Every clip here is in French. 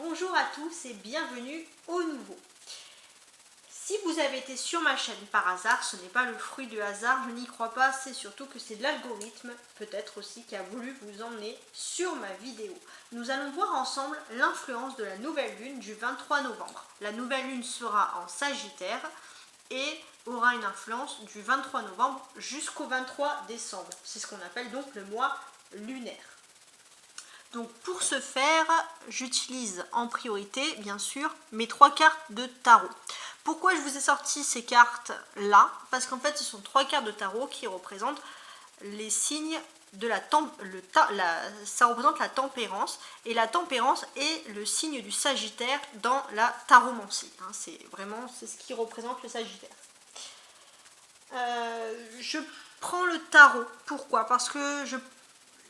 Bonjour à tous et bienvenue au nouveau. Si vous avez été sur ma chaîne par hasard, ce n'est pas le fruit du hasard, je n'y crois pas, c'est surtout que c'est de l'algorithme, peut-être aussi, qui a voulu vous emmener sur ma vidéo. Nous allons voir ensemble l'influence de la nouvelle lune du 23 novembre. La nouvelle lune sera en Sagittaire et aura une influence du 23 novembre jusqu'au 23 décembre. C'est ce qu'on appelle donc le mois lunaire. Donc pour ce faire, j'utilise en priorité, bien sûr, mes 3 cartes de tarot. Pourquoi je vous ai sorti ces cartes là? Parce qu'en fait, ce sont 3 cartes de tarot qui représentent les signes de ça représente la tempérance. Et la tempérance est le signe du Sagittaire dans la taromancie. C'est ce qui représente le Sagittaire. Je prends le tarot. Pourquoi? Parce que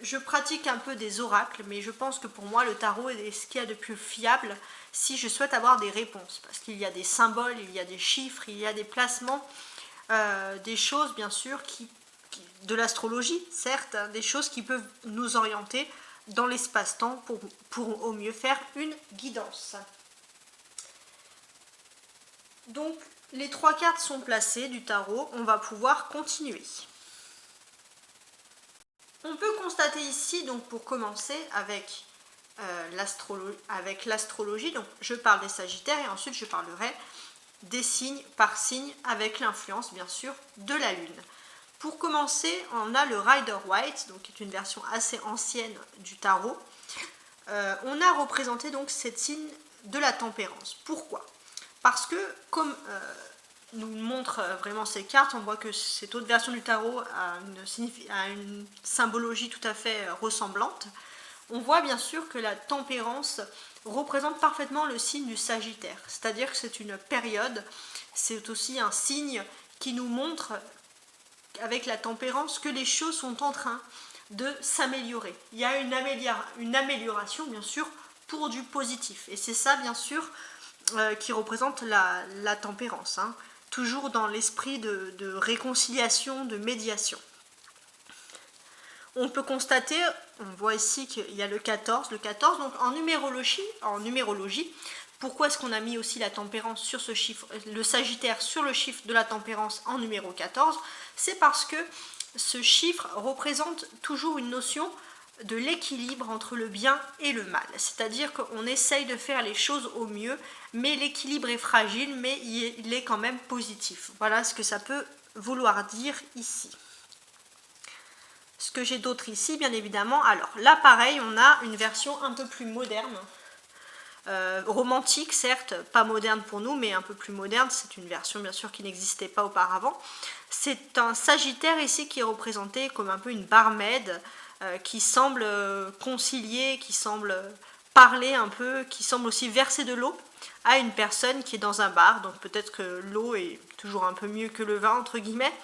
je pratique un peu des oracles, mais je pense que pour moi le tarot est ce qu'il y a de plus fiable si je souhaite avoir des réponses, parce qu'il y a des symboles, il y a des chiffres, il y a des placements, des choses bien sûr de l'astrologie, certes, des choses qui peuvent nous orienter dans l'espace-temps pour au mieux faire une guidance. Donc les 3 cartes sont placées du tarot, on va pouvoir continuer. On peut constater ici, donc pour commencer, avec l'astrologie, donc je parle des Sagittaires et ensuite je parlerai des signes par signe avec l'influence bien sûr de la Lune. Pour commencer, on a le Rider-Waite, donc qui est une version assez ancienne du tarot. On a représenté donc cette signe de la tempérance. Pourquoi? Parce que comme nous montre vraiment ces cartes, on voit que cette autre version du tarot a une symbologie tout à fait ressemblante. On voit bien sûr que la tempérance représente parfaitement le signe du Sagittaire, c'est-à-dire que c'est une période, c'est aussi un signe qui nous montre avec la tempérance que les choses sont en train de s'améliorer. Il y a une amélioration bien sûr pour du positif, et c'est ça bien sûr qui représente la tempérance. Toujours dans l'esprit de réconciliation, de médiation. On peut constater, on voit ici qu'il y a le 14. Le 14, donc en numérologie, pourquoi est-ce qu'on a mis aussi la tempérance sur ce chiffre, le Sagittaire sur le chiffre de la tempérance en numéro 14? C'est parce que ce chiffre représente toujours une notion de l'équilibre entre le bien et le mal. C'est-à-dire qu'on essaye de faire les choses au mieux, mais l'équilibre est fragile, mais il est quand même positif. Voilà ce que ça peut vouloir dire ici. Ce que j'ai d'autre ici, bien évidemment, alors là pareil, on a une version un peu plus moderne, romantique certes, pas moderne pour nous, mais un peu plus moderne, c'est une version bien sûr qui n'existait pas auparavant. C'est un Sagittaire ici qui est représenté comme un peu une barmaid, qui semble concilier, qui semble parler un peu, qui semble aussi verser de l'eau à une personne qui est dans un bar. Donc peut-être que l'eau est toujours un peu mieux que le vin, entre guillemets.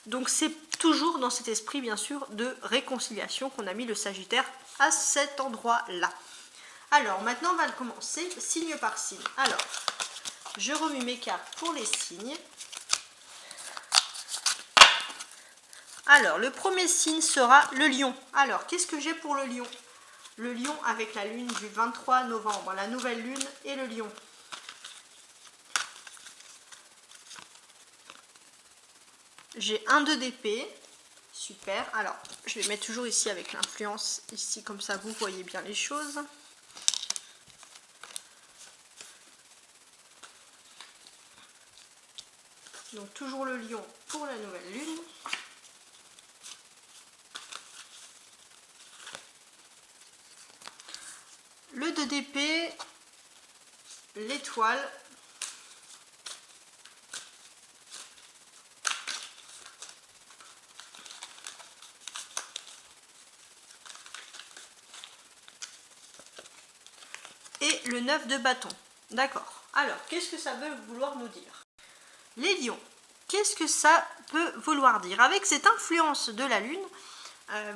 Donc c'est toujours dans cet esprit, bien sûr, de réconciliation qu'on a mis le Sagittaire à cet endroit-là. Alors maintenant, on va commencer signe par signe. Alors, je remue mes cartes pour les signes. Alors, le premier signe sera le lion. Alors, qu'est-ce que j'ai pour le lion? Le lion avec la lune du 23 novembre, la nouvelle lune et le lion. J'ai un 2 d'épée. Super. Alors, je vais mettre toujours ici avec l'influence, ici, comme ça vous voyez bien les choses. Donc, toujours le lion pour la nouvelle lune. Le 2 d'épée, l'étoile, et le 9 de bâton. D'accord. Alors, qu'est-ce que ça veut vouloir nous dire? Les lions, qu'est-ce que ça peut vouloir dire? Avec cette influence de la lune,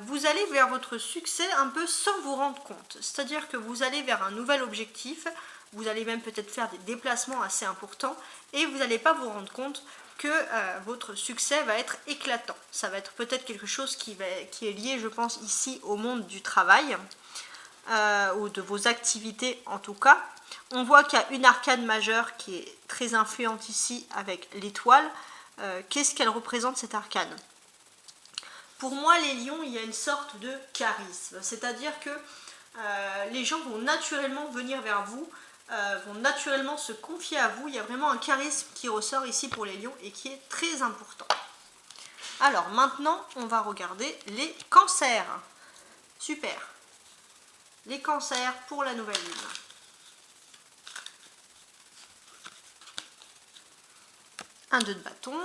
vous allez vers votre succès un peu sans vous rendre compte. C'est-à-dire que vous allez vers un nouvel objectif, vous allez même peut-être faire des déplacements assez importants et vous n'allez pas vous rendre compte que votre succès va être éclatant. Ça va être peut-être quelque chose qui est lié, je pense, ici au monde du travail. ou de vos activités en tout cas. On voit qu'il y a une arcane majeure qui est très influente ici avec l'étoile. Qu'est-ce qu'elle représente cette arcane? Pour moi, les lions, il y a une sorte de charisme, c'est-à-dire que les gens vont naturellement venir vers vous, vont naturellement se confier à vous. Il y a vraiment un charisme qui ressort ici pour les lions et qui est très important. Alors maintenant, on va regarder les cancers. Super. Les cancers pour la nouvelle lune. Un 2 de bâton.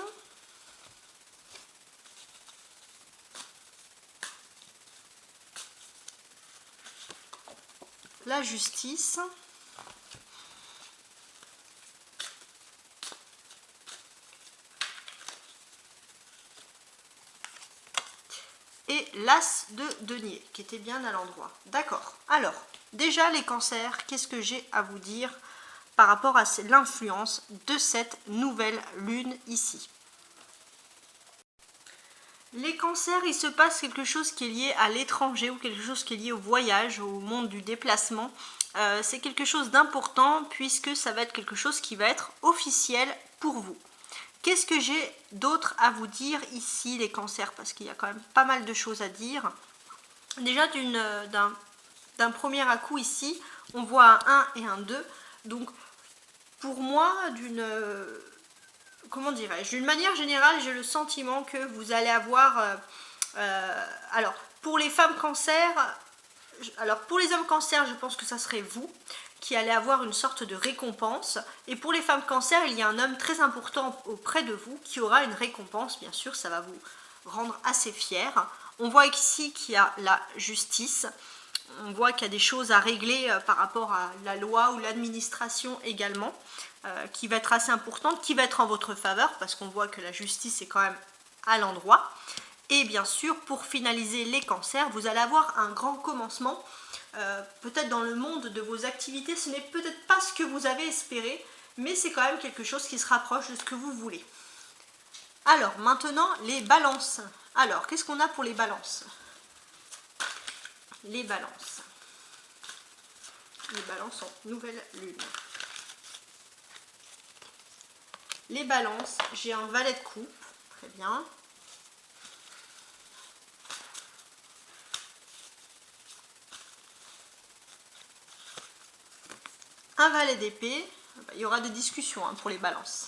La justice. Et l'as de denier, qui était bien à l'endroit. D'accord. Alors, déjà les cancers, qu'est-ce que j'ai à vous dire par rapport à l'influence de cette nouvelle lune ici? Les cancers, il se passe quelque chose qui est lié à l'étranger ou quelque chose qui est lié au voyage, au monde du déplacement. C'est quelque chose d'important puisque ça va être quelque chose qui va être officiel pour vous. Qu'est-ce que j'ai d'autre à vous dire ici, les cancers? Parce qu'il y a quand même pas mal de choses à dire. Déjà, d'un premier à coup ici, on voit un 1 et un 2. Donc, pour moi, comment dirais-je, d'une manière générale, j'ai le sentiment que vous allez avoir... alors, pour les femmes cancers, alors pour les hommes cancers, je pense que ça serait vous qui allez avoir une sorte de récompense. Et pour les femmes cancer, il y a un homme très important auprès de vous qui aura une récompense, bien sûr, ça va vous rendre assez fier. On voit ici qu'il y a la justice, on voit qu'il y a des choses à régler par rapport à la loi ou l'administration également, qui va être assez importante, qui va être en votre faveur, parce qu'on voit que la justice est quand même à l'endroit. Et bien sûr, pour finaliser les cancers, vous allez avoir un grand commencement. Peut-être dans le monde de vos activités, ce n'est peut-être pas ce que vous avez espéré, mais c'est quand même quelque chose qui se rapproche de ce que vous voulez. Alors, maintenant, les balances. Alors, qu'est-ce qu'on a pour les balances? Les balances. Les balances en nouvelle lune. Les balances, j'ai un valet de coupe, très bien. Un valet d'épée, il y aura des discussions pour les balances.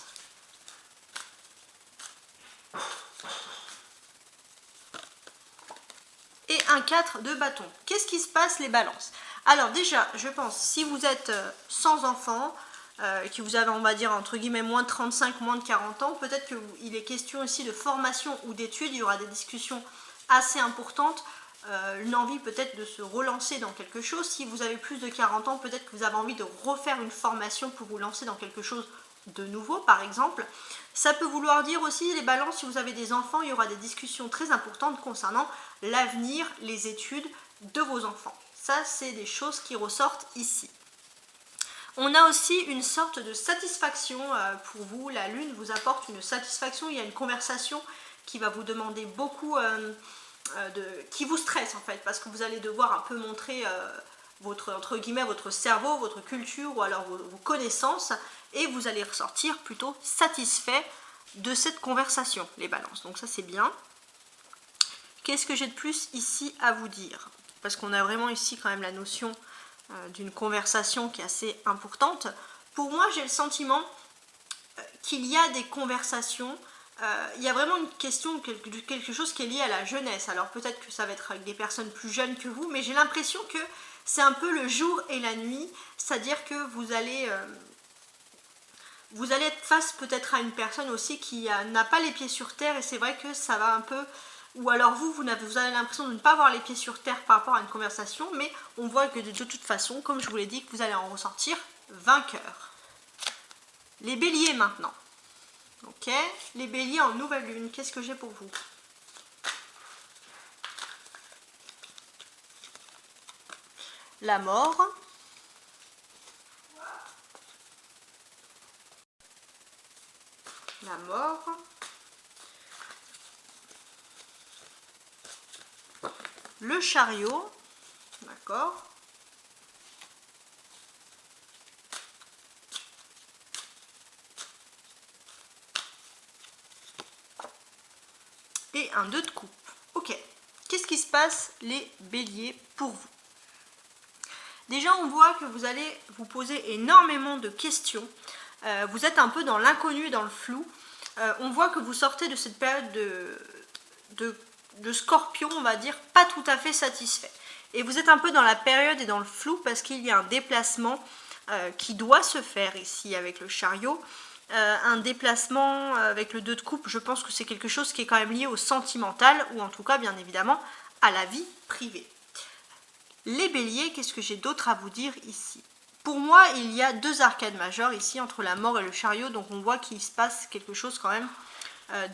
Et un 4 de bâton. Qu'est-ce qui se passe les balances? Alors déjà, je pense, si vous êtes sans enfant, que vous avez, on va dire, entre guillemets, moins de 35, moins de 40 ans, peut-être qu'il est question ici de formation ou d'études, il y aura des discussions assez importantes, une envie peut-être de se relancer dans quelque chose. Si vous avez plus de 40 ans, peut-être que vous avez envie de refaire une formation pour vous lancer dans quelque chose de nouveau, par exemple. Ça peut vouloir dire aussi, les balances, si vous avez des enfants, il y aura des discussions très importantes concernant l'avenir, les études de vos enfants. Ça, c'est des choses qui ressortent ici. On a aussi une sorte de satisfaction pour vous. La lune vous apporte une satisfaction. Il y a une conversation qui va vous demander beaucoup, qui vous stresse en fait, parce que vous allez devoir un peu montrer votre, entre guillemets, votre cerveau, votre culture ou alors vos connaissances, et vous allez ressortir plutôt satisfait de cette conversation, les balances. Donc ça, c'est bien. Qu'est-ce que j'ai de plus ici à vous dire? Parce qu'on a vraiment ici quand même la notion d'une conversation qui est assez importante. Pour moi, j'ai le sentiment qu'il y a des conversations, il y a vraiment une question, quelque chose qui est lié à la jeunesse. Alors peut-être que ça va être avec des personnes plus jeunes que vous, mais j'ai l'impression que c'est un peu le jour et la nuit, c'est-à-dire que vous allez être face peut-être à une personne aussi qui n'a pas les pieds sur terre, et c'est vrai que ça va un peu... Ou alors vous avez l'impression de ne pas avoir les pieds sur terre par rapport à une conversation, mais on voit que de toute façon, comme je vous l'ai dit, que vous allez en ressortir vainqueur. Les béliers maintenant. Ok, les béliers en nouvelle lune, qu'est-ce que j'ai pour vous? La mort. La mort. Le chariot, d'accord. et un 2 de coupe. Ok, qu'est-ce qui se passe les béliers pour vous? Déjà, on voit que vous allez vous poser énormément de questions. Vous êtes un peu dans l'inconnu et dans le flou. On voit que vous sortez de cette période de scorpion, on va dire, pas tout à fait satisfait. Et vous êtes un peu dans la période et dans le flou parce qu'il y a un déplacement qui doit se faire ici avec le chariot. Un déplacement avec le 2 de coupe, je pense que c'est quelque chose qui est quand même lié au sentimental ou en tout cas, bien évidemment, à la vie privée. Les béliers, qu'est-ce que j'ai d'autre à vous dire ici? Pour moi, il y a 2 arcades majeures ici entre la mort et le chariot, donc on voit qu'il se passe quelque chose quand même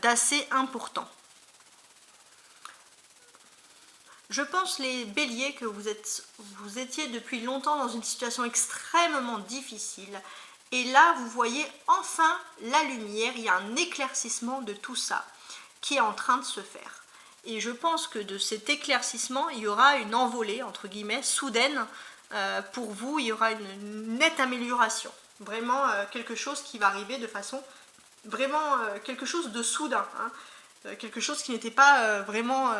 d'assez important. Je pense, les béliers, que vous étiez depuis longtemps dans une situation extrêmement difficile. Et là, vous voyez enfin la lumière, il y a un éclaircissement de tout ça qui est en train de se faire. Et je pense que de cet éclaircissement, il y aura une envolée, entre guillemets, soudaine pour vous. Il y aura une nette amélioration. Vraiment quelque chose qui va arriver de façon, vraiment quelque chose de soudain. Quelque chose qui n'était pas vraiment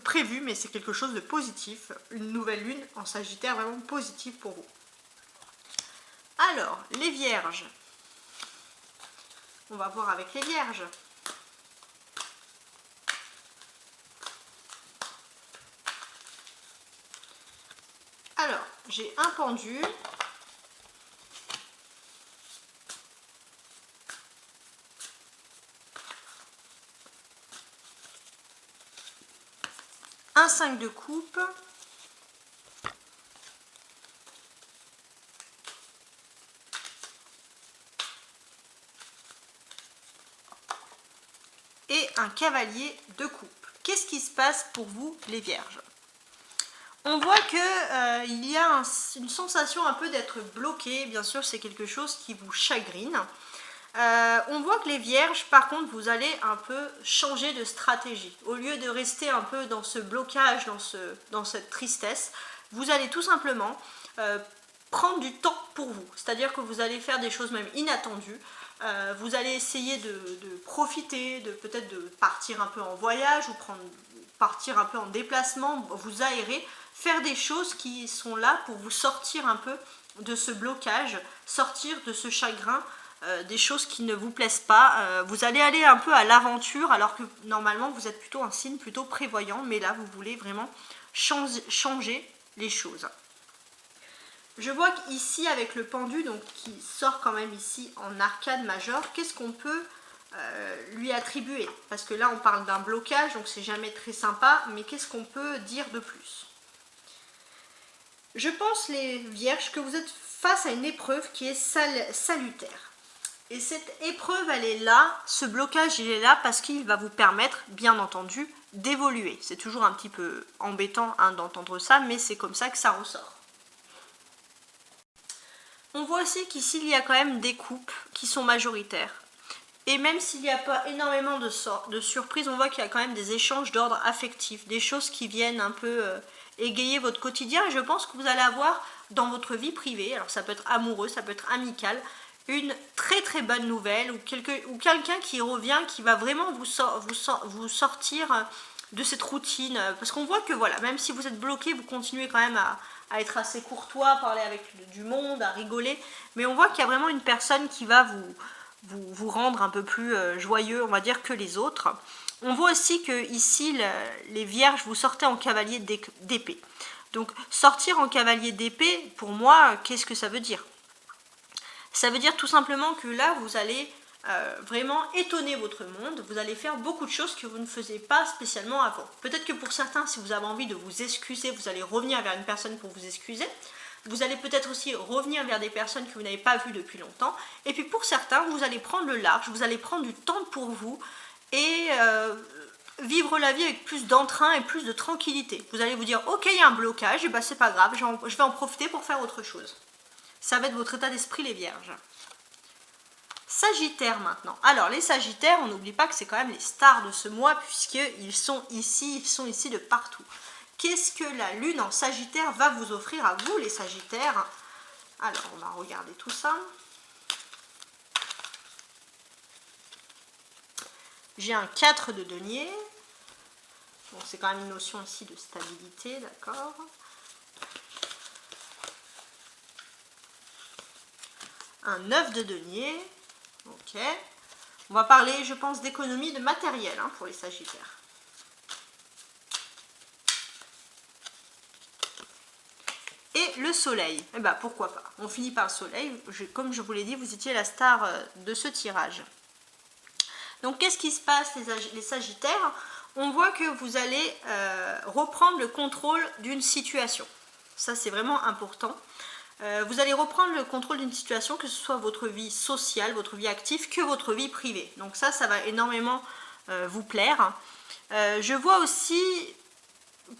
prévu, mais c'est quelque chose de positif. Une nouvelle lune en Sagittaire vraiment positive pour vous. Alors, les vierges. On va voir avec les vierges. Alors, j'ai un pendu. Un 5 de coupe. Et un cavalier de coupe. Qu'est-ce qui se passe pour vous, les vierges? On voit que il y a une sensation un peu d'être bloqué. Bien sûr, c'est quelque chose qui vous chagrine. On voit que les vierges, par contre, vous allez un peu changer de stratégie. Au lieu de rester un peu dans ce blocage, dans cette tristesse, vous allez tout simplement prendre du temps pour vous. C'est-à-dire que vous allez faire des choses même inattendues. Vous allez essayer de profiter, peut-être de partir un peu en voyage ou partir un peu en déplacement, vous aérer, faire des choses qui sont là pour vous sortir un peu de ce blocage, sortir de ce chagrin, des choses qui ne vous plaisent pas. Vous allez aller un peu à l'aventure alors que normalement vous êtes plutôt un signe plutôt prévoyant, mais là vous voulez vraiment changer les choses. Je vois qu'ici avec le pendu, donc qui sort quand même ici en arcade majeure, qu'est-ce qu'on peut lui attribuer? Parce que là on parle d'un blocage, donc c'est jamais très sympa, mais qu'est-ce qu'on peut dire de plus? Je pense, les vierges, que vous êtes face à une épreuve qui est salutaire. Et cette épreuve, elle est là, ce blocage, il est là parce qu'il va vous permettre, bien entendu, d'évoluer. C'est toujours un petit peu embêtant d'entendre ça, mais c'est comme ça que ça ressort. On voit aussi qu'ici, il y a quand même des couples qui sont majoritaires. Et même s'il n'y a pas énormément de surprises, on voit qu'il y a quand même des échanges d'ordre affectif, des choses qui viennent un peu égayer votre quotidien. Et je pense que vous allez avoir dans votre vie privée, alors ça peut être amoureux, ça peut être amical, une très très bonne nouvelle ou quelqu'un qui revient, qui va vraiment vous sortir de cette routine. Parce qu'on voit que voilà, même si vous êtes bloqué, vous continuez quand même à être assez courtois, à parler avec du monde, à rigoler. Mais on voit qu'il y a vraiment une personne qui va vous rendre un peu plus joyeux, on va dire, que les autres. On voit aussi que ici, les vierges, vous sortez en cavalier d'épée. Donc sortir en cavalier d'épée, pour moi, qu'est-ce que ça veut dire? Ça veut dire tout simplement que là, vous allez vraiment étonner votre monde. Vous allez faire beaucoup de choses que vous ne faisiez pas spécialement avant. Peut-être que pour certains, si vous avez envie de vous excuser, vous allez revenir vers une personne pour vous excuser. Vous allez peut-être aussi revenir vers des personnes que vous n'avez pas vues depuis longtemps. Et puis pour certains, vous allez prendre le large, vous allez prendre du temps pour vous et vivre la vie avec plus d'entrain et plus de tranquillité. Vous allez vous dire, ok, il y a un blocage, et ben c'est pas grave, je vais en profiter pour faire autre chose. Ça va être votre état d'esprit, les vierges. Sagittaire maintenant. Alors les Sagittaires, on n'oublie pas que c'est quand même les stars de ce mois puisqu'ils sont ici de partout. Qu'est-ce que la lune en Sagittaire va vous offrir à vous, les Sagittaires? Alors on va regarder tout ça. j'ai un 4 de denier. Donc c'est quand même une notion ici de stabilité, d'accord. Un 9 de denier. Ok. On va parler, je pense, d'économie de matériel hein, pour les Sagittaires. Et le soleil, eh ben, pourquoi pas. On finit par le soleil. Comme je vous l'ai dit, vous étiez la star de ce tirage. Donc qu'est-ce qui se passe les Sagittaires? On voit que vous allez reprendre le contrôle d'une situation. Ça c'est vraiment important. Vous allez reprendre le contrôle d'une situation, que ce soit votre vie sociale, votre vie active, que votre vie privée. Donc ça va énormément vous plaire. Je vois aussi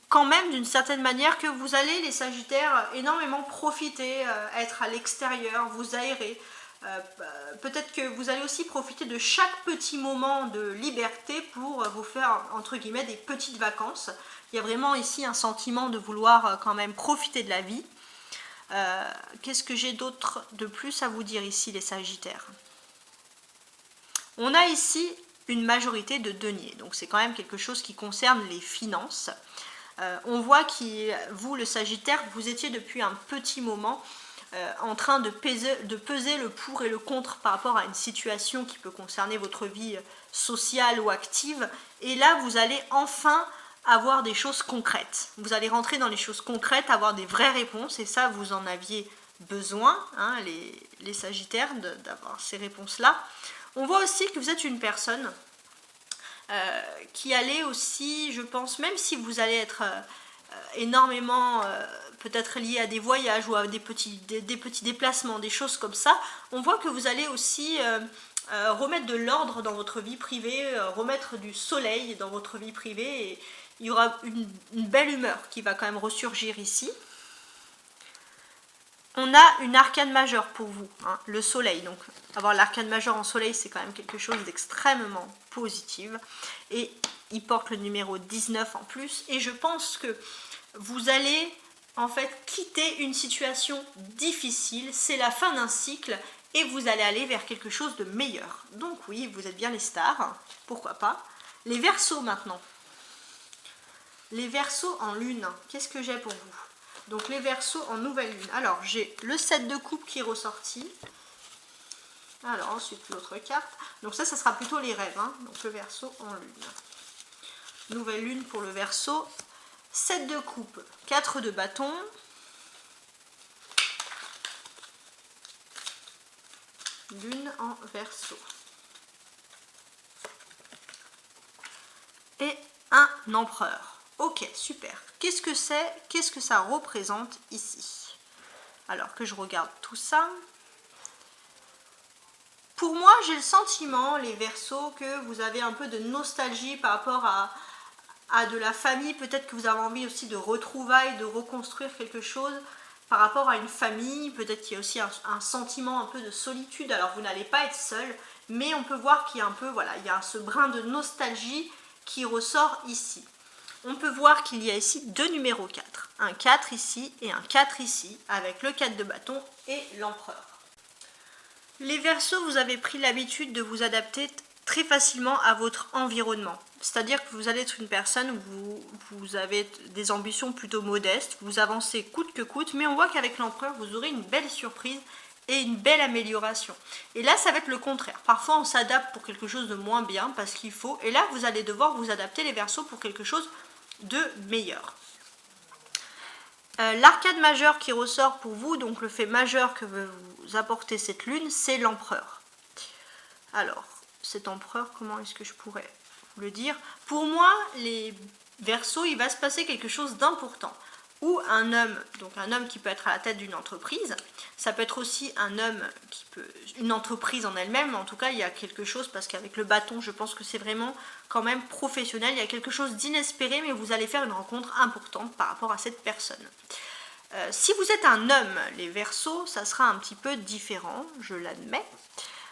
quand même d'une certaine manière que vous allez, les Sagittaires, énormément profiter, être à l'extérieur, vous aérer. Peut-être que vous allez aussi profiter de chaque petit moment de liberté pour vous faire, entre guillemets, des petites vacances. Il y a vraiment ici un sentiment de vouloir quand même profiter de la vie. Qu'est-ce que j'ai d'autre de plus à vous dire ici, les Sagittaires? On a ici une majorité de deniers, donc c'est quand même quelque chose qui concerne les finances. On voit que vous, le Sagittaire, vous étiez depuis un petit moment en train de peser le pour et le contre par rapport à une situation qui peut concerner votre vie sociale ou active. Et là, vous allez enfin avoir des choses concrètes. Vous allez rentrer dans les choses concrètes, avoir des vraies réponses. Et ça, vous en aviez besoin, hein, les Sagittaires, d'avoir ces réponses-là. On voit aussi que vous êtes une personne qui allait aussi, je pense, même si vous allez être énormément peut-être lié à des voyages ou à des petits déplacements, des choses comme ça, on voit que vous allez aussi remettre de l'ordre dans votre vie privée, remettre du soleil dans votre vie privée, et il y aura une belle humeur qui va quand même ressurgir ici. On a une arcane majeure pour vous, hein, le soleil. Donc avoir l'arcane majeure en soleil, c'est quand même quelque chose d'extrêmement positif. Et il porte le numéro 19 en plus. Et je pense que vous allez en fait quitter une situation difficile. C'est la fin d'un cycle et vous allez aller vers quelque chose de meilleur. Donc oui, vous êtes bien les stars, hein, pourquoi pas. Les Verseaux maintenant. Les Verseaux en lune, qu'est-ce que j'ai pour vous? Donc les Verseaux en nouvelle lune. Alors j'ai le 7 de coupe qui est ressorti. Alors ensuite l'autre carte. Donc ça sera plutôt les rêves. Hein. Donc le Verseau en lune. Nouvelle lune pour le Verseau. 7 de coupe, 4 de bâton. Lune en Verseau. Et un empereur. Ok, super. Qu'est-ce que c'est? Qu'est-ce que ça représente ici? Alors que je regarde tout ça. Pour moi, j'ai le sentiment, les Verseaux, que vous avez un peu de nostalgie par rapport à de la famille. Peut-être que vous avez envie aussi de retrouvailles, de reconstruire quelque chose par rapport à une famille. Peut-être qu'il y a aussi un sentiment un peu de solitude. Alors, vous n'allez pas être seul, mais on peut voir qu'il y a un peu, voilà, il y a ce brin de nostalgie qui ressort ici. On peut voir qu'il y a ici deux numéros 4. Un 4 ici et un 4 ici, avec le 4 de bâton et l'empereur. Les Verseaux, vous avez pris l'habitude de vous adapter très facilement à votre environnement. C'est-à-dire que vous allez être une personne où vous avez des ambitions plutôt modestes, vous avancez coûte que coûte, mais on voit qu'avec l'empereur, vous aurez une belle surprise et une belle amélioration. Et là, ça va être le contraire. Parfois, on s'adapte pour quelque chose de moins bien parce qu'il faut, et là, vous allez devoir vous adapter, les Verseaux, pour quelque chose de meilleur. L'arcade majeure qui ressort pour vous, donc le fait majeur que veut vous apporter cette lune, c'est l'empereur. Alors, cet empereur, comment est-ce que je pourrais vous le dire? Pour moi, les Verseaux, il va se passer quelque chose d'important. Ou un homme, donc un homme qui peut être à la tête d'une entreprise, ça peut être aussi un homme qui peut, une entreprise en elle-même, en tout cas il y a quelque chose, parce qu'avec le bâton je pense que c'est vraiment quand même professionnel, il y a quelque chose d'inespéré, mais vous allez faire une rencontre importante par rapport à cette personne. Si vous êtes un homme, les Verseaux, ça sera un petit peu différent, je l'admets.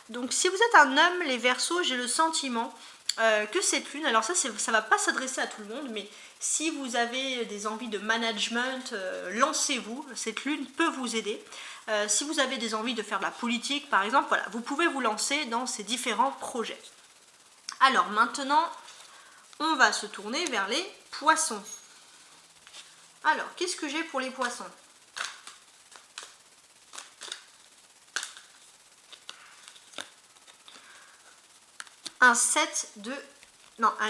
Donc si vous êtes un homme, les Verseaux, j'ai le sentiment que cette lune, alors ça ne va pas s'adresser à tout le monde, mais si vous avez des envies de management, lancez-vous, cette lune peut vous aider. Si vous avez des envies de faire de la politique, par exemple, voilà, vous pouvez vous lancer dans ces différents projets. Alors maintenant, on va se tourner vers les poissons. Alors, qu'est-ce que j'ai pour les poissons? Un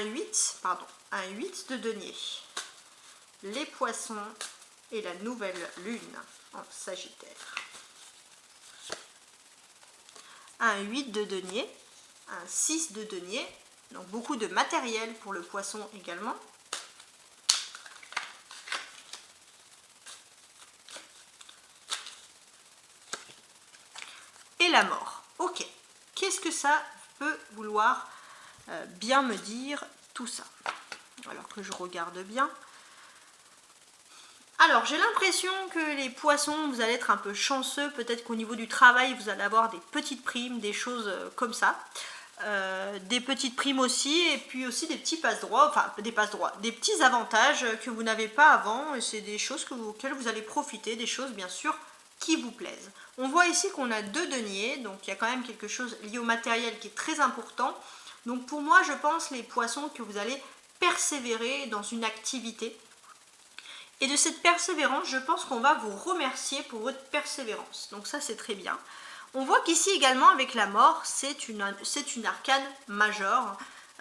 8, pardon, un 8 de denier. Les poissons et la nouvelle lune en Sagittaire. Un 8 de denier, un 6 de denier, donc beaucoup de matériel pour le poisson également. Et la mort. Ok, qu'est-ce que ça peut vouloir bien me dire tout ça? Alors que je regarde bien. Alors j'ai l'impression que les poissons, vous allez être un peu chanceux, peut-être qu'au niveau du travail vous allez avoir des petites primes, des choses comme ça. Des petites primes aussi, et puis aussi des petits passe-droits, enfin des passe-droits, des petits avantages que vous n'avez pas avant, et c'est des choses auxquelles vous allez profiter, des choses bien sûr qui vous plaisent. On voit ici qu'on a 2 deniers, donc il y a quand même quelque chose lié au matériel qui est très important. Donc pour moi, je pense les poissons que vous allez persévérer dans une activité. Et de cette persévérance, je pense qu'on va vous remercier pour votre persévérance. Donc ça, c'est très bien. On voit qu'ici également, avec la mort, c'est une arcane majeure.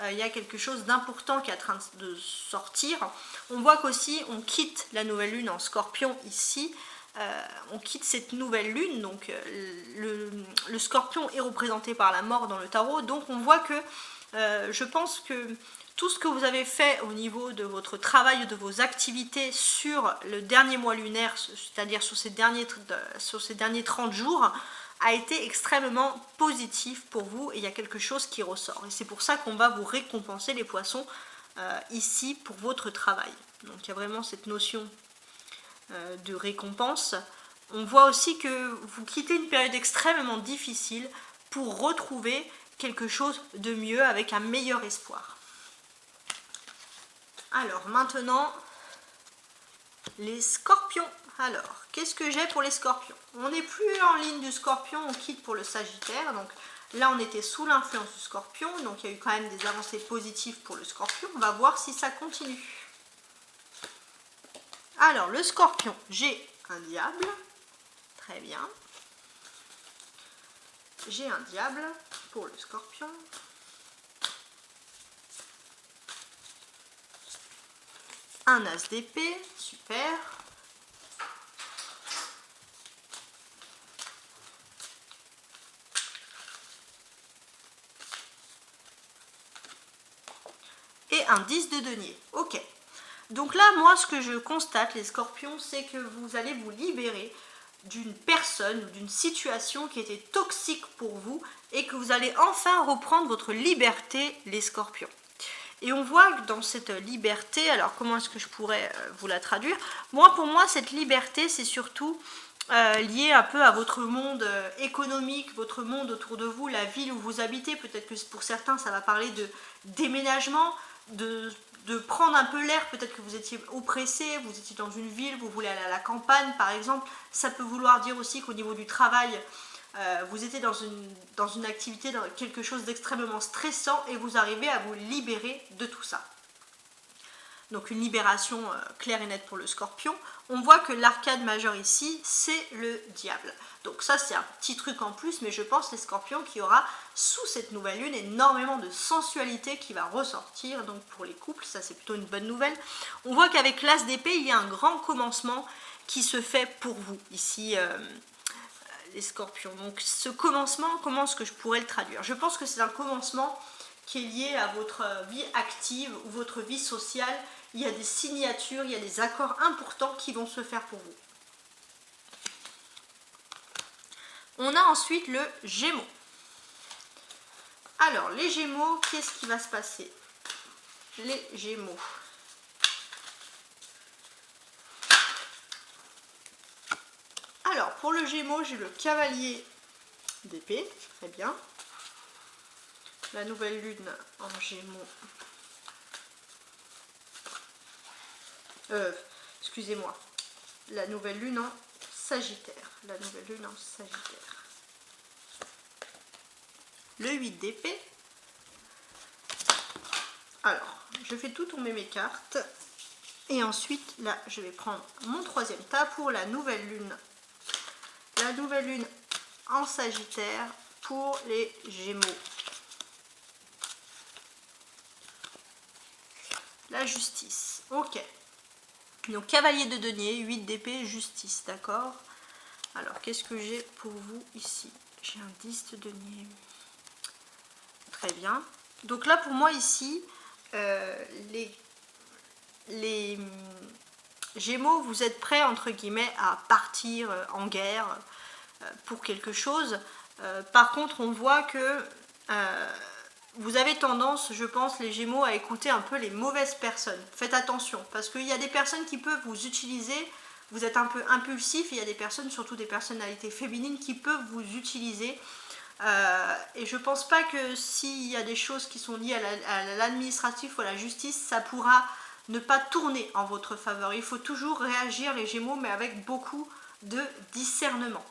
Il y a quelque chose d'important qui est en train de sortir. On voit qu'aussi, on quitte la nouvelle lune en Scorpion ici. On quitte cette nouvelle lune, donc le Scorpion est représenté par la mort dans le tarot. Donc on voit que, je pense que tout ce que vous avez fait au niveau de votre travail, de vos activités sur le dernier mois lunaire, c'est-à-dire sur ces derniers 30 jours, a été extrêmement positif pour vous, et il y a quelque chose qui ressort. Et c'est pour ça qu'on va vous récompenser les poissons ici pour votre travail. Donc il y a vraiment cette notion de récompense. On voit aussi que vous quittez une période extrêmement difficile pour retrouver quelque chose de mieux avec un meilleur espoir. Alors maintenant, les scorpions. Alors, qu'est-ce que j'ai pour les scorpions? On n'est plus en ligne du scorpion, on quitte pour le Sagittaire. Donc là, on était sous l'influence du scorpion, donc il y a eu quand même des avancées positives pour le scorpion. On va voir si ça continue. Alors, le scorpion, j'ai un diable. Très bien. J'ai un diable pour le scorpion. Un as d'épée, super. Et un 10 de denier. Ok. Donc là, moi, ce que je constate, les scorpions, c'est que vous allez vous libérer d'une personne, d'une situation qui était toxique pour vous, et que vous allez enfin reprendre votre liberté, les scorpions. Et on voit que dans cette liberté, alors comment est-ce que je pourrais vous la traduire? Pour moi, cette liberté, c'est surtout lié un peu à votre monde économique, votre monde autour de vous, la ville où vous habitez. Peut-être que pour certains, ça va parler de déménagement, de prendre un peu l'air. Peut-être que vous étiez oppressé, vous étiez dans une ville, vous voulez aller à la campagne, par exemple. Ça peut vouloir dire aussi qu'au niveau du travail, vous étiez dans une activité, dans quelque chose d'extrêmement stressant, et vous arrivez à vous libérer de tout ça. Donc une libération claire et nette pour le scorpion. On voit que l'arcade majeure ici, c'est le diable. Donc ça, c'est un petit truc en plus, mais je pense, les scorpions, qu'il y aura sous cette nouvelle lune énormément de sensualité qui va ressortir. Donc pour les couples, ça c'est plutôt une bonne nouvelle. On voit qu'avec l'as d'épée, il y a un grand commencement qui se fait pour vous ici, les scorpions. Donc ce commencement, comment est-ce que je pourrais le traduire? Je pense que c'est un commencement qui est lié à votre vie active ou votre vie sociale. Il y a des signatures, il y a des accords importants qui vont se faire pour vous. On a ensuite le Gémeaux. Alors, les Gémeaux, qu'est-ce qui va se passer? Les Gémeaux. Alors, pour le Gémeaux, j'ai le cavalier d'épée, très bien. La nouvelle lune en Gémeaux. Excusez-moi. La nouvelle lune en Sagittaire. La nouvelle lune en Sagittaire. Le 8 d'épée. Alors, je fais tout tomber mes cartes. Et ensuite, là, je vais prendre mon troisième tas pour la nouvelle lune. La nouvelle lune en Sagittaire pour les Gémeaux. La justice. Ok. Donc, cavalier de denier, 8 d'épée, justice, d'accord. Alors, qu'est-ce que j'ai pour vous ici? J'ai un 10 de denier. Très bien. Donc là, pour moi, ici, les Gémeaux, vous êtes prêts, entre guillemets, à partir en guerre pour quelque chose. Par contre, on voit que vous avez tendance, je pense, les Gémeaux, à écouter un peu les mauvaises personnes. Faites attention, parce qu'il y a des personnes qui peuvent vous utiliser. Vous êtes un peu impulsif, il y a des personnes, surtout des personnalités féminines, qui peuvent vous utiliser. Et je pense pas que s'il y a des choses qui sont liées à l'administratif ou à la justice, ça pourra ne pas tourner en votre faveur. Il faut toujours réagir, les Gémeaux, mais avec beaucoup de discernement.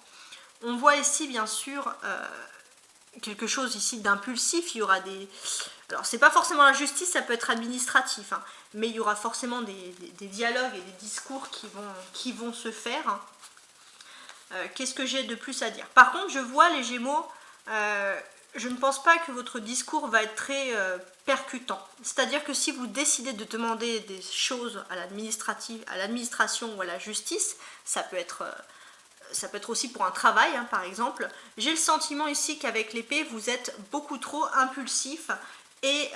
On voit ici, bien sûr, quelque chose ici d'impulsif. Il y aura des... Alors, c'est pas forcément la justice, ça peut être administratif, hein, mais il y aura forcément des dialogues et des discours qui vont se faire. Hein. Qu'est-ce que j'ai de plus à dire? Par contre, je vois les Gémeaux, je ne pense pas que votre discours va être très percutant. C'est-à-dire que si vous décidez de demander des choses à l'administration ou à la justice, ça peut être aussi pour un travail, hein, par exemple. J'ai le sentiment ici qu'avec l'épée, vous êtes beaucoup trop impulsif et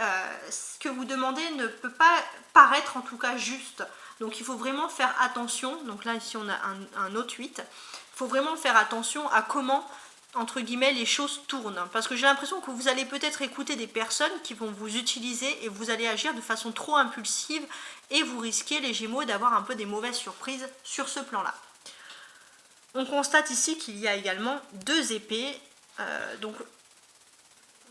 ce que vous demandez ne peut pas paraître en tout cas juste. Donc il faut vraiment faire attention. Donc là, ici, on a un autre 8. Il faut vraiment faire attention à comment, entre guillemets, les choses tournent. Parce que j'ai l'impression que vous allez peut-être écouter des personnes qui vont vous utiliser et vous allez agir de façon trop impulsive et vous risquez, les Gémeaux, d'avoir un peu des mauvaises surprises sur ce plan-là. On constate ici qu'il y a également 2 épées. Donc,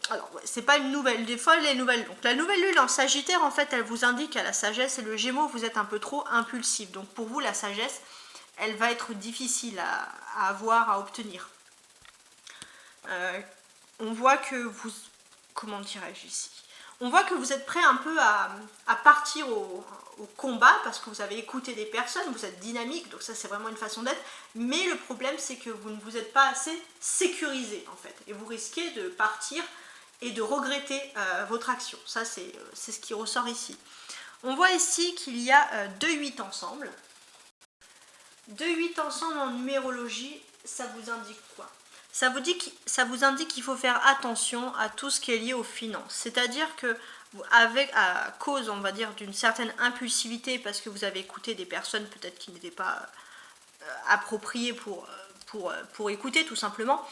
alors, ouais, c'est pas une nouvelle, des fois les nouvelles. Donc, la nouvelle lune en Sagittaire, en fait, elle vous indique à la sagesse et le Gémeaux, vous êtes un peu trop impulsif. Donc, pour vous, la sagesse, elle va être difficile à avoir, à obtenir. On voit que vous... Comment dirais-je ici? On voit que vous êtes prêt un peu à partir au combat parce que vous avez écouté des personnes, vous êtes dynamique, donc ça c'est vraiment une façon d'être. Mais le problème c'est que vous ne vous êtes pas assez sécurisé en fait. Et vous risquez de partir et de regretter votre action. Ça c'est ce qui ressort ici. On voit ici qu'il y a 2 8 ensemble. 2 8 ensemble en numérologie, ça vous indique quoi? Ça vous indique qu'il faut faire attention à tout ce qui est lié aux finances. C'est-à-dire que à cause, on va dire, d'une certaine impulsivité, parce que vous avez écouté des personnes peut-être qui n'étaient pas appropriées pour écouter tout simplement,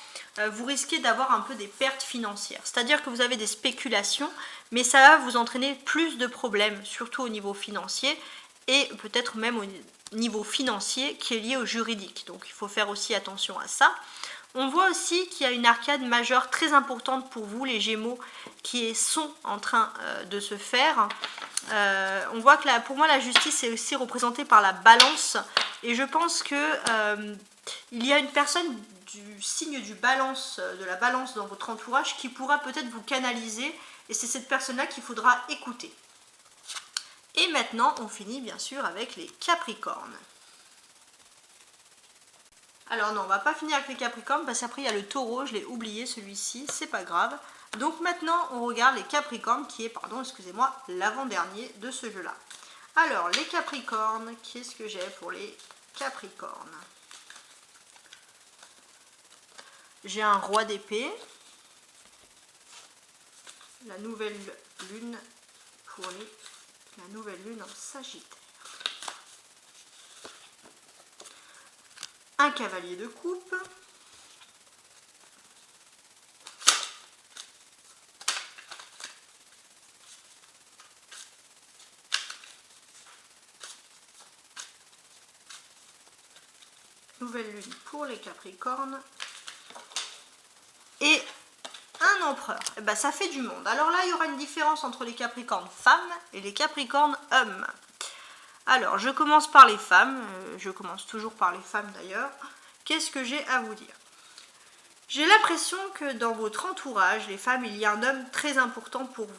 vous risquez d'avoir un peu des pertes financières. C'est-à-dire que vous avez des spéculations, mais ça va vous entraîner plus de problèmes, surtout au niveau financier, et peut-être même au niveau financier qui est lié au juridique. Donc il faut faire aussi attention à ça. On voit aussi qu'il y a une arcade majeure très importante pour vous, les Gémeaux, qui sont en train de se faire. On voit que pour moi, la justice est aussi représentée par la balance. Et je pense que il y a une personne du signe de la balance dans votre entourage qui pourra peut-être vous canaliser. Et c'est cette personne-là qu'il faudra écouter. Et maintenant, on finit bien sûr avec les Capricornes. Alors non, on va pas finir avec les Capricornes parce qu'après il y a le Taureau, je l'ai oublié celui-ci, c'est pas grave. Donc maintenant on regarde les Capricornes qui est, pardon, excusez-moi, l'avant-dernier de ce jeu-là. Alors les Capricornes, qu'est-ce que j'ai pour les Capricornes? J'ai un roi d'épée, la nouvelle lune pour la nouvelle lune en Sagittaire. Un cavalier de coupe, nouvelle lune pour les Capricornes et un empereur. Et ben, ça fait du monde. Alors là, il y aura une différence entre les Capricornes femmes et les Capricornes hommes. Alors, je commence par les femmes, je commence toujours par les femmes d'ailleurs. Qu'est-ce que j'ai à vous dire? J'ai l'impression que dans votre entourage, les femmes, il y a un homme très important pour vous.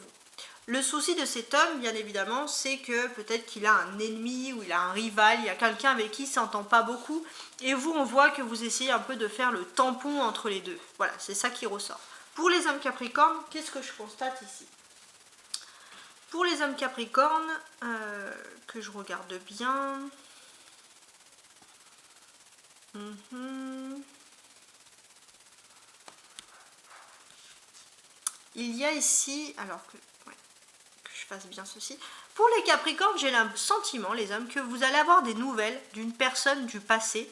Le souci de cet homme, bien évidemment, c'est que peut-être qu'il a un ennemi ou il a un rival, il y a quelqu'un avec qui il ne s'entend pas beaucoup. Et vous, on voit que vous essayez un peu de faire le tampon entre les deux. Voilà, c'est ça qui ressort. Pour les hommes Capricorne, qu'est-ce que je constate ici? Pour les hommes Capricorne, que je regarde bien... Il y a ici, alors que je fasse bien ceci, pour les Capricornes, j'ai le sentiment, les hommes, que vous allez avoir des nouvelles d'une personne du passé,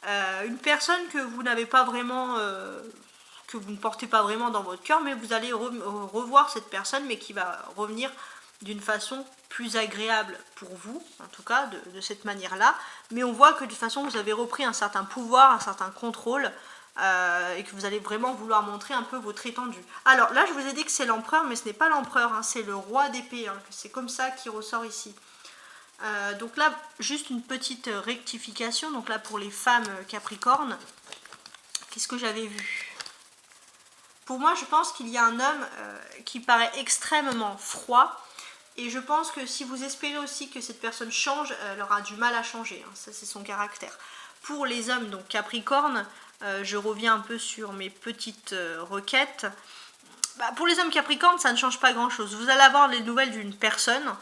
une personne que vous n'avez pas vraiment, que vous ne portez pas vraiment dans votre cœur, mais vous allez revoir cette personne, mais qui va revenir d'une façon plus agréable pour vous, en tout cas de cette manière-là. Mais on voit que de toute façon, vous avez repris un certain pouvoir, un certain contrôle, et que vous allez vraiment vouloir montrer un peu votre étendue. Alors là, je vous ai dit que c'est l'empereur, mais ce n'est pas l'empereur, hein, c'est le roi d'épée. Hein, c'est comme ça qui ressort ici. Donc là, juste une petite rectification. Donc là, pour les femmes Capricorne, qu'est-ce que j'avais vu? Pour moi, je pense qu'il y a un homme qui paraît extrêmement froid. Et je pense que si vous espérez aussi que cette personne change, elle aura du mal à changer. Hein, ça, c'est son caractère. Pour les hommes, donc Capricorne, je reviens un peu sur mes petites requêtes. Pour les hommes Capricorne, ça ne change pas grand-chose. Vous allez avoir les nouvelles d'une personne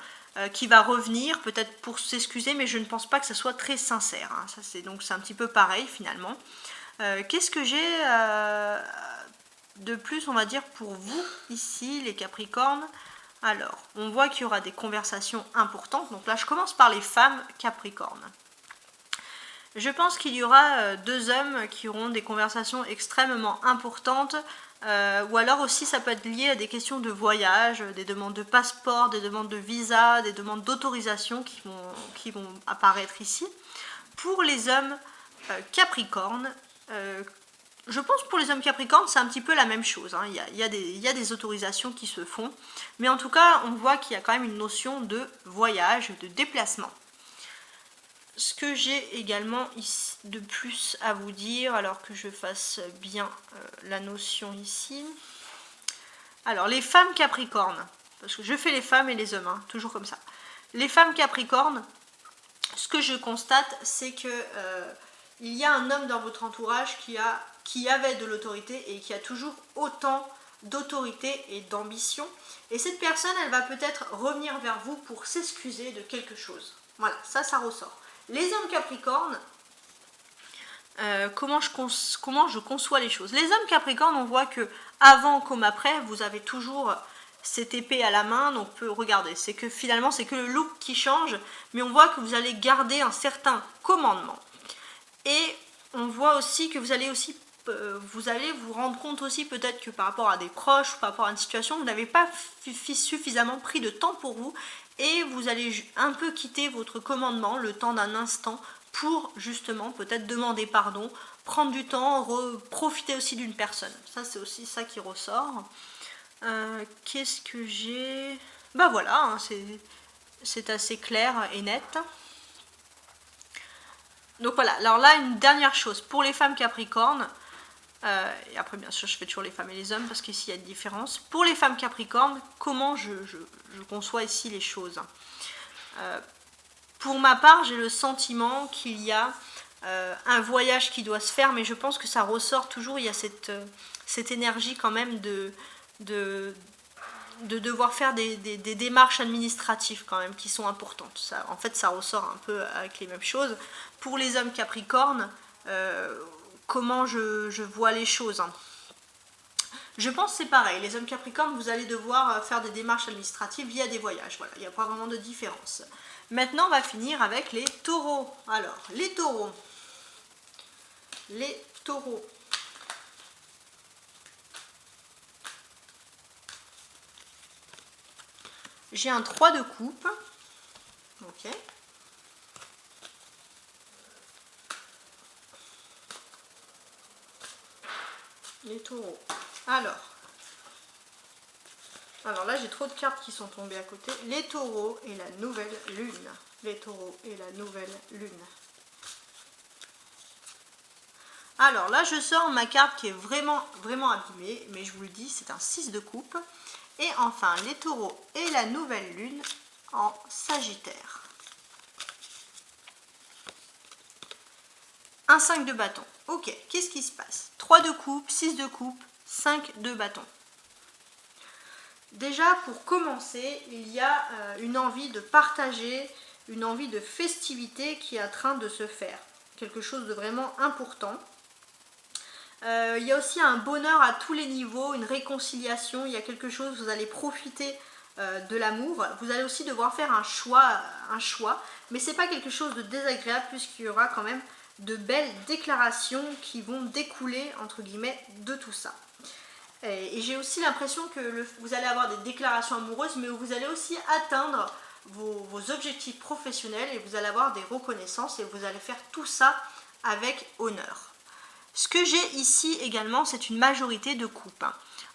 qui va revenir, peut-être pour s'excuser, mais je ne pense pas que ça soit très sincère. Hein. Donc c'est un petit peu pareil finalement. Qu'est-ce que j'ai de plus, on va dire, pour vous, ici, les Capricornes? Alors, on voit qu'il y aura des conversations importantes. Donc là, je commence par les femmes Capricornes. Je pense qu'il y aura deux hommes qui auront des conversations extrêmement importantes, ou alors aussi ça peut être lié à des questions de voyage, des demandes de passeport, des demandes de visa, des demandes d'autorisation qui vont apparaître ici. Pour les hommes Capricorne, je pense que pour les hommes Capricorne, c'est un petit peu la même chose. Hein. Il y a des autorisations qui se font, mais en tout cas, on voit qu'il y a quand même une notion de voyage, de déplacement. Ce que j'ai également ici de plus à vous dire, alors que je fasse bien la notion ici. Alors, les femmes Capricornes, parce que je fais les femmes et les hommes, hein, toujours comme ça. Les femmes Capricornes, ce que je constate, c'est que il y a un homme dans votre entourage qui avait de l'autorité et qui a toujours autant d'autorité et d'ambition. Et cette personne, elle va peut-être revenir vers vous pour s'excuser de quelque chose. Voilà, ça ressort. Les hommes Capricornes, comment je conçois les choses. Les hommes Capricornes, on voit que avant comme après, vous avez toujours cette épée à la main. Donc regardez, c'est que finalement c'est que le look qui change, mais on voit que vous allez garder un certain commandement. Et on voit aussi que vous allez vous rendre compte aussi peut-être que par rapport à des proches ou par rapport à une situation, vous n'avez pas suffisamment pris de temps pour vous et vous allez un peu quitter votre commandement le temps d'un instant pour justement peut-être demander pardon, prendre du temps, profiter aussi d'une personne. Ça, c'est aussi ça qui ressort. Qu'est-ce que j'ai? Bah voilà, hein, c'est assez clair et net. Donc voilà, alors là, une dernière chose. Pour les femmes Capricornes, et après bien sûr je fais toujours les femmes et les hommes parce qu'ici il y a une différence. Pour les femmes Capricornes, comment je conçois ici les choses? Pour ma part, j'ai le sentiment qu'il y a un voyage qui doit se faire, mais je pense que ça ressort toujours, il y a cette énergie quand même de devoir faire des démarches administratives quand même qui sont importantes. Ça, en fait, ça ressort un peu avec les mêmes choses. Pour les hommes Capricornes, comment je vois les choses, hein. Je pense que c'est pareil. Les hommes Capricornes, vous allez devoir faire des démarches administratives via des voyages. Voilà, il n'y a pas vraiment de différence. Maintenant, on va finir avec les taureaux. Alors, les taureaux. Les taureaux. J'ai un 3 de coupe. Ok. Les taureaux. Alors là, j'ai trop de cartes qui sont tombées à côté. Les taureaux et la nouvelle lune. Les taureaux et la nouvelle lune. Alors là, je sors ma carte qui est vraiment, vraiment abîmée. Mais je vous le dis, c'est un 6 de coupe. Et enfin, les taureaux et la nouvelle lune en Sagittaire. Un 5 de bâton. Ok, qu'est-ce qui se passe? 3 de coupe, 6 de coupe, 5 de bâton. Déjà, pour commencer, il y a une envie de partager, une envie de festivité qui est en train de se faire. Quelque chose de vraiment important. Il y a aussi un bonheur à tous les niveaux, une réconciliation, il y a quelque chose, vous allez profiter de l'amour. Vous allez aussi devoir faire un choix, mais ce n'est pas quelque chose de désagréable puisqu'il y aura quand même de belles déclarations qui vont découler, entre guillemets, de tout ça. Et j'ai aussi l'impression que vous allez avoir des déclarations amoureuses, mais vous allez aussi atteindre vos objectifs professionnels et vous allez avoir des reconnaissances et vous allez faire tout ça avec honneur. Ce que j'ai ici également, c'est une majorité de coupes.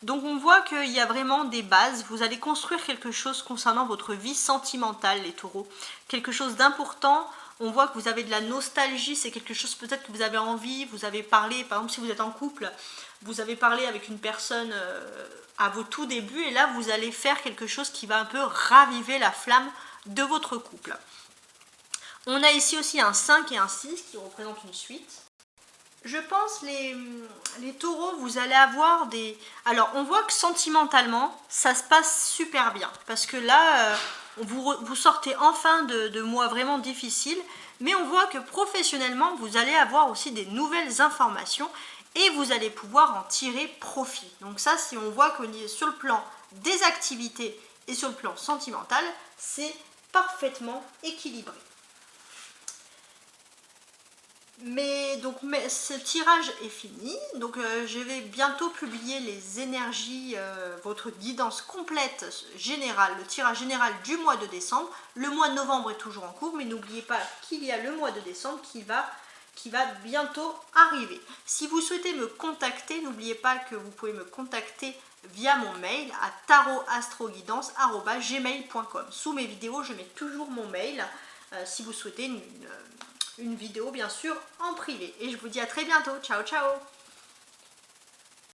Donc on voit qu'il y a vraiment des bases, vous allez construire quelque chose concernant votre vie sentimentale, les taureaux. Quelque chose d'important, on voit que vous avez de la nostalgie, c'est quelque chose peut-être que vous avez envie, vous avez parlé, par exemple si vous êtes en couple, vous avez parlé avec une personne à vos tout débuts et là vous allez faire quelque chose qui va un peu raviver la flamme de votre couple. On a ici aussi un 5 et un 6 qui représentent une suite. Je pense les taureaux, vous allez avoir des... Alors, on voit que sentimentalement, ça se passe super bien. Parce que là, vous sortez enfin de mois vraiment difficiles. Mais on voit que professionnellement, vous allez avoir aussi des nouvelles informations. Et vous allez pouvoir en tirer profit. Donc ça, si on voit qu'on est sur le plan des activités et sur le plan sentimental, c'est parfaitement équilibré. Mais ce tirage est fini, donc je vais bientôt publier les énergies, votre guidance complète générale, le tirage général du mois de décembre. Le mois de novembre est toujours en cours, mais n'oubliez pas qu'il y a le mois de décembre qui va bientôt arriver. Si vous souhaitez me contacter, n'oubliez pas que vous pouvez me contacter via mon mail à tarotastroguidance@gmail.com. Sous mes vidéos, je mets toujours mon mail si vous souhaitez une vidéo bien sûr en privé. Et je vous dis à très bientôt. Ciao ciao.